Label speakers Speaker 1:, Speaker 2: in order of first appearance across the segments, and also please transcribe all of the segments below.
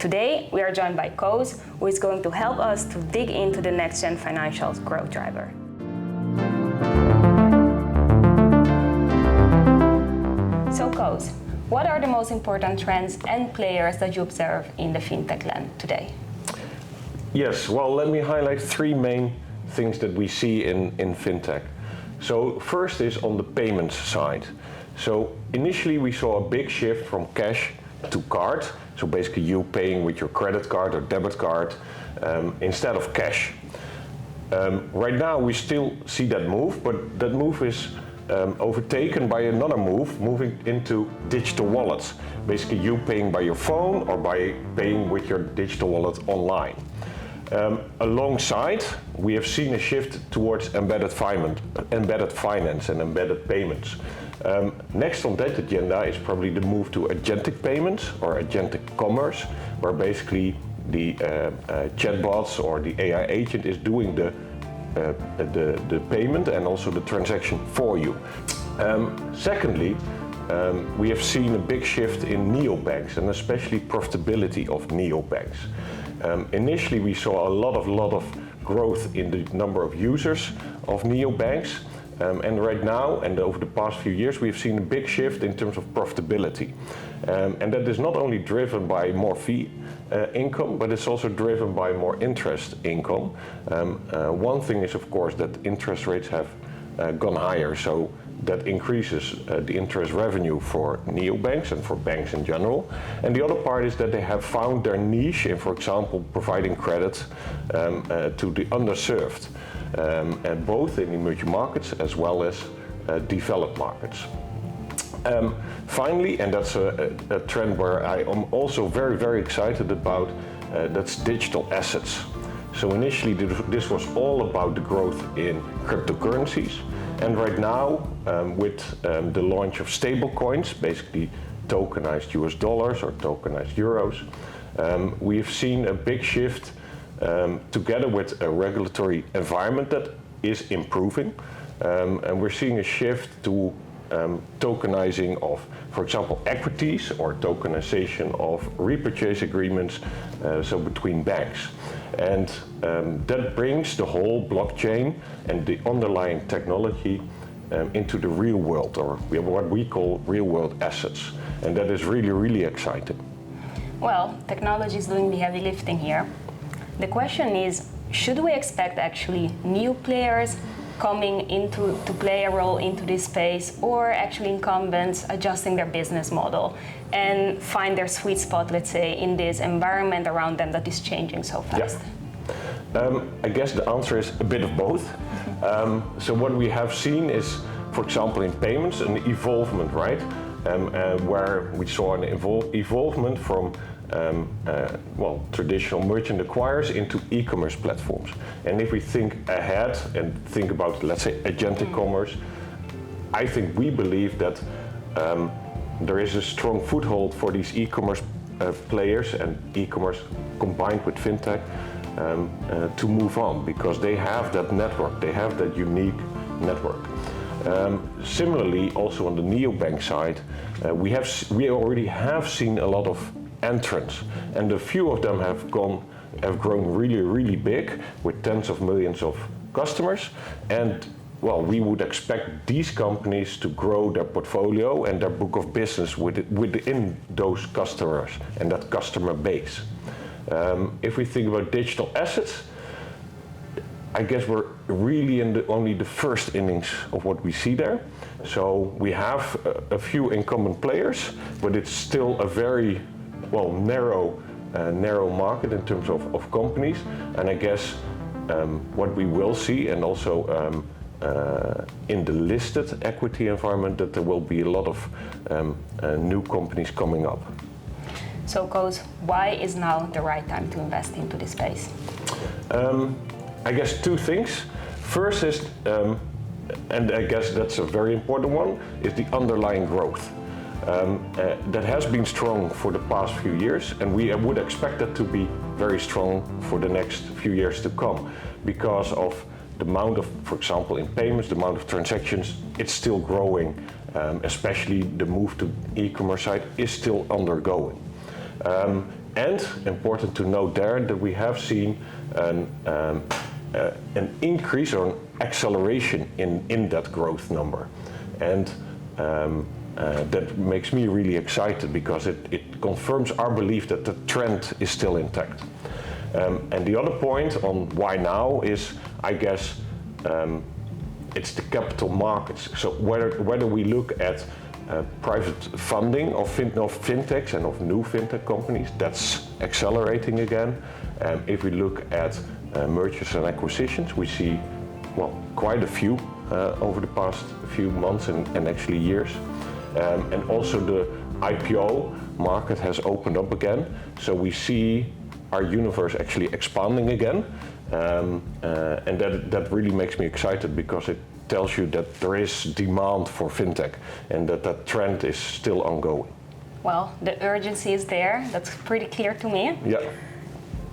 Speaker 1: Today, we are joined by Koos, who is going to help us to dig into the next-gen financial growth driver. So Koos, what are the most important trends and players that you observe in the fintech land today?
Speaker 2: Yes, well, let me highlight three main things that we see in fintech. So first is on the payments side. So initially we saw a big shift from cash to card. So basically you paying with your credit card or debit card instead of cash. Right now we still see that move, but that move is overtaken by another move, moving into digital wallets. Basically you paying by your phone or by paying with your digital wallet online. Alongside, we have seen a shift towards embedded finance and embedded payments. Next on that agenda is probably the move to agentic payments or agentic commerce, where basically the chatbots or the AI agent is doing the payment and also the transaction for you. Secondly, we have seen a big shift in neobanks and especially profitability of neobanks. Initially we saw a lot of growth in the number of users of neobanks, and right now and over the past few years we've seen a big shift in terms of profitability. And that is not only driven by more fee income, but it's also driven by more interest income. One thing is of course that interest rates have gone higher, so that increases the interest revenue for neobanks and for banks in general. And the other part is that they have found their niche in, for example, providing credit to the underserved, and both in emerging markets as well as developed markets. Finally, and that's a trend where I am also very excited about, that's digital assets. So initially this was all about the growth in cryptocurrencies, and right now with the launch of stable coins, basically tokenized US dollars or tokenized euros, we've seen a big shift together with a regulatory environment that is improving, and we're seeing a shift to tokenizing of, for example, equities or tokenization of repurchase agreements, so between banks. And that brings the whole blockchain and the underlying technology into the real world, or what we call real world assets. And that is really exciting.
Speaker 1: Well, technology is doing the heavy lifting here. The question is, should we expect actually new players coming into to play a role into this space, or actually incumbents adjusting their business model and find their sweet spot, let's say, in this environment around them that is changing so fast?
Speaker 2: Yeah. I guess the answer is a bit of both. So what we have seen is, for example, in payments, an evolvement, right? Where we saw an evolvement from traditional merchant acquirers into e-commerce platforms. And if we think ahead and think about, let's say, agentic commerce, I think we believe that there is a strong foothold for these e-commerce players and e-commerce combined with fintech to move on, because they have that network, they have that unique network. Similarly, also on the neobank side, we already have seen a lot of entrants, and a few of them have grown really big with tens of millions of customers. And well, we would expect these companies to grow their portfolio and their book of business within those customers and that customer base. If we think about digital assets, I guess we're really in only the first innings of what we see there. So we have a few incumbent players, but it's still a very narrow market in terms of companies. And I guess what we will see, and also in the listed equity environment, that there will be a lot of new companies coming up.
Speaker 1: So Koos, why is now the right time to invest into this space?
Speaker 2: I guess two things. First is, and I guess that's a very important one, is the underlying growth. That has been strong for the past few years, and we would expect that to be very strong for the next few years to come, because of the amount of, for example, in payments, the amount of transactions, it's still growing, especially the move to e-commerce side is still undergoing. And important to note there that we have seen an increase or an acceleration in that growth number. And that makes me really excited because it confirms our belief that the trend is still intact. And the other point on why now is, I guess, it's the capital markets. So whether we look at private funding of fintechs and of new fintech companies, that's accelerating again. If we look at mergers and acquisitions, we see, well, quite a few over the past few months and actually years. And also the IPO market has opened up again, so we see our universe actually expanding again, and that really makes me excited because it tells you that there is demand for fintech and that trend is still ongoing.
Speaker 1: Well, the urgency is there, that's pretty clear to me.
Speaker 2: Yeah.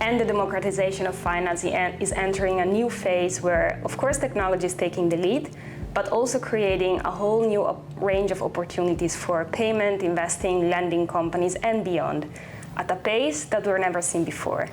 Speaker 1: And the democratization of finance is entering a new phase where, of course, technology is taking the lead, but also creating a whole new range of opportunities for payment, investing, lending companies and beyond, at a pace that we've never seen before.